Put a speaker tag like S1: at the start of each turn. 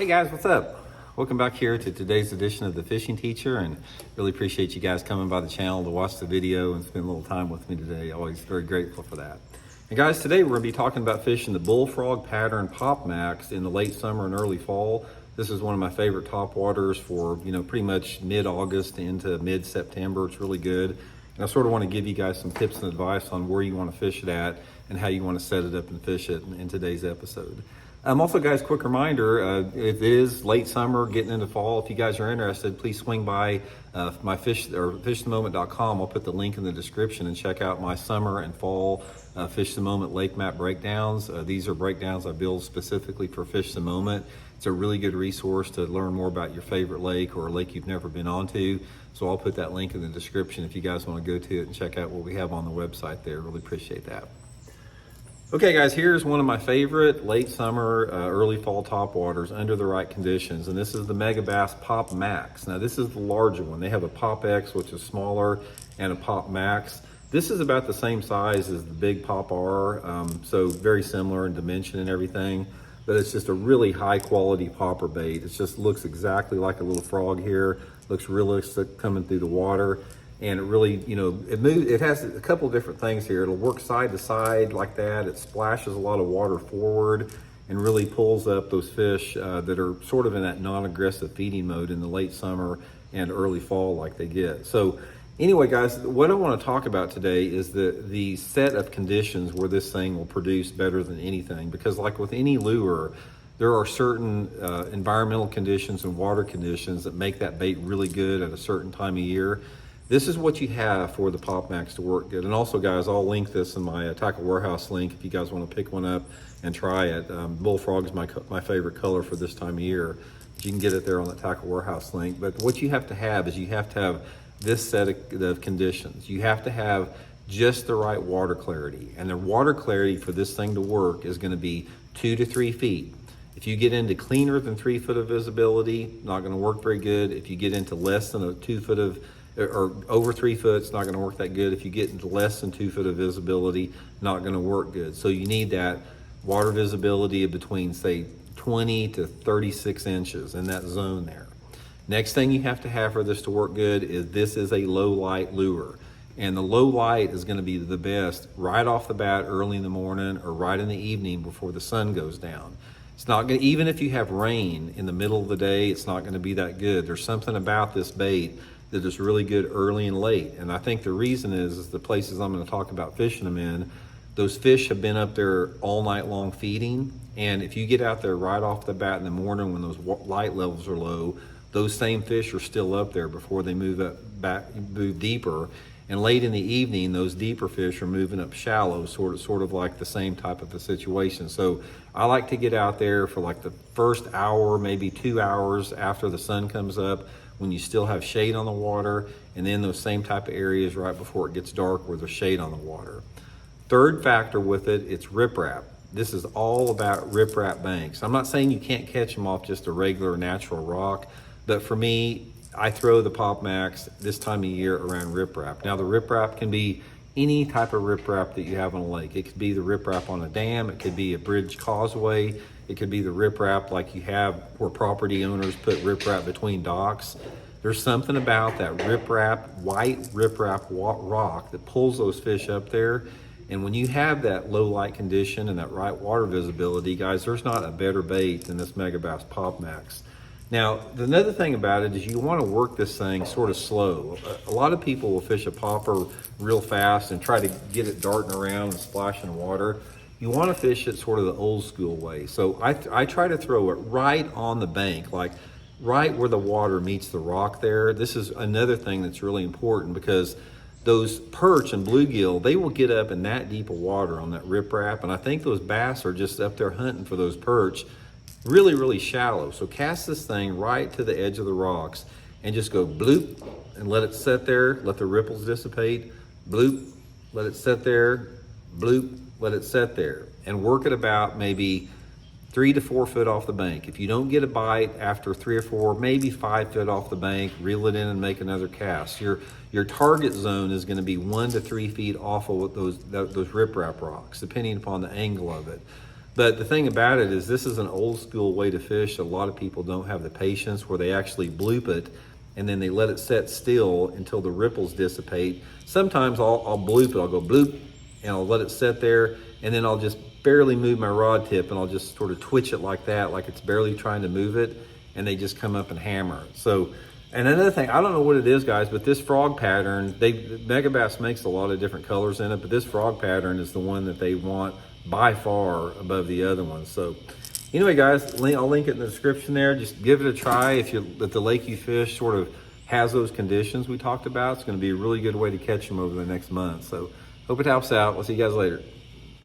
S1: Hey guys, what's up? Welcome back here to today's edition of The Fishing Teacher, and really appreciate you guys coming by the channel to watch the video and spend a little time with me today. Always very grateful for that. And guys, today we're going to be talking about fishing the Bullfrog pattern Pop Max in the late summer and early fall. This is one of my favorite top waters for, pretty much mid-August into mid-September. It's really good. And I sort of want to give you guys some tips and advice on where you want to fish it at and how you want to set it up and fish it in today's episode. Also, guys, quick reminder, it is late summer, getting into fall. If you guys are interested, please swing by my fishthemoment.com. I'll put the link in the description and check out my summer and fall Fish the Moment lake map breakdowns. These are breakdowns I build specifically for Fish the Moment. It's a really good resource to learn more about your favorite lake or a lake you've never been onto. So I'll put that link in the description if you guys want to go to it and check out what we have on the website there. Really appreciate that. Okay guys, here's one of my favorite late summer, early fall top waters under the right conditions. And this is the Megabass Pop Max. Now this is the larger one. They have a Pop X, which is smaller, and a Pop Max. This is about the same size as the big Pop R, so very similar in dimension and everything. But it's just a really high quality popper bait. It just looks exactly like a little frog here. Looks realistic coming through the water. And it really, it has a couple of different things here. It'll work side to side like that. It splashes a lot of water forward and really pulls up those fish that are sort of in that non-aggressive feeding mode in the late summer and early fall like they get. So anyway, guys, what I want to talk about today is the set of conditions where this thing will produce better than anything. Because like with any lure, there are certain environmental conditions and water conditions that make that bait really good at a certain time of year. This is what you have for the Pop Max to work good. And also, guys, I'll link this in my Tackle Warehouse link if you guys want to pick one up and try it. Bullfrog is my favorite color for this time of year. But you can get it there on the Tackle Warehouse link. But what you have to have is you have to have this set of conditions. You have to have just the right water clarity. And the water clarity for this thing to work is going to be 2 to 3 feet. If you get into cleaner than 3 foot of visibility, not going to work very good. If you get into less than 2 foot of or over 3 foot, it's not going to work that good. If you get into less than 2 foot of visibility, not going to work good. So you need that water visibility of between, say, 20 to 36 inches in that zone there. Next thing you have to have for this to work good is this is a low light lure. And the low light is going to be the best right off the bat early in the morning or right in the evening before the sun goes down. It's not going to, even if you have rain in the middle of the day, it's not going to be that good. There's something about this bait that is really good early and late. And I think the reason is the places I'm going to talk about fishing them in, those fish have been up there all night long feeding. And if you get out there right off the bat in the morning when those light levels are low, those same fish are still up there before they move deeper. And late in the evening, those deeper fish are moving up shallow, sort of like the same type of a situation. So I like to get out there for like the first hour, maybe 2 hours after the sun comes up, when you still have shade on the water, and then those same type of areas right before it gets dark where there's shade on the water. Third factor with it, it's riprap. This is all about riprap banks. I'm not saying you can't catch them off just a regular natural rock, but for me, I throw the Pop Max this time of year around riprap. Now the riprap can be any type of riprap that you have on a lake. It could be the riprap on a dam, it could be a bridge causeway, it could be the riprap like you have where property owners put riprap between docks. There's something about that riprap, white riprap rock that pulls those fish up there. And when you have that low light condition and that right water visibility, guys, there's not a better bait than this Megabass Pop Max. Now, another thing about it is you want to work this thing sort of slow. A lot of people will fish a popper real fast and try to get it darting around and splashing water. You want to fish it sort of the old school way. So I try to throw it right on the bank, like right where the water meets the rock there. This is another thing that's really important because those perch and bluegill, they will get up in that deep of water on that riprap. And I think those bass are just up there hunting for those perch really, really shallow. So cast this thing right to the edge of the rocks and just go bloop and let it sit there, let the ripples dissipate, bloop, let it sit there, bloop, let it sit there, and work it about maybe 3 to 4 foot off the bank. If you don't get a bite after 3 or 4, maybe 5 foot off the bank, reel it in and make another cast. Your target zone is going to be 1 to 3 feet off of those riprap rocks, depending upon the angle of it. But the thing about it is this is an old school way to fish. A lot of people don't have the patience where they actually bloop it and then they let it set still until the ripples dissipate. Sometimes I'll bloop it, I'll go bloop, and I'll let it sit there, and then I'll just barely move my rod tip and I'll just sort of twitch it like that, like it's barely trying to move it, and they just come up and hammer. So, and another thing, I don't know what it is, guys, but this frog pattern, megabass makes a lot of different colors in it, but this frog pattern is the one that they want by far above the other ones. So anyway, guys, I'll link it in the description there. Just give it a try. If the lake you fish sort of has those conditions we talked about, it's going to be a really good way to catch them over the next month. So hope it helps out. We'll see you guys later.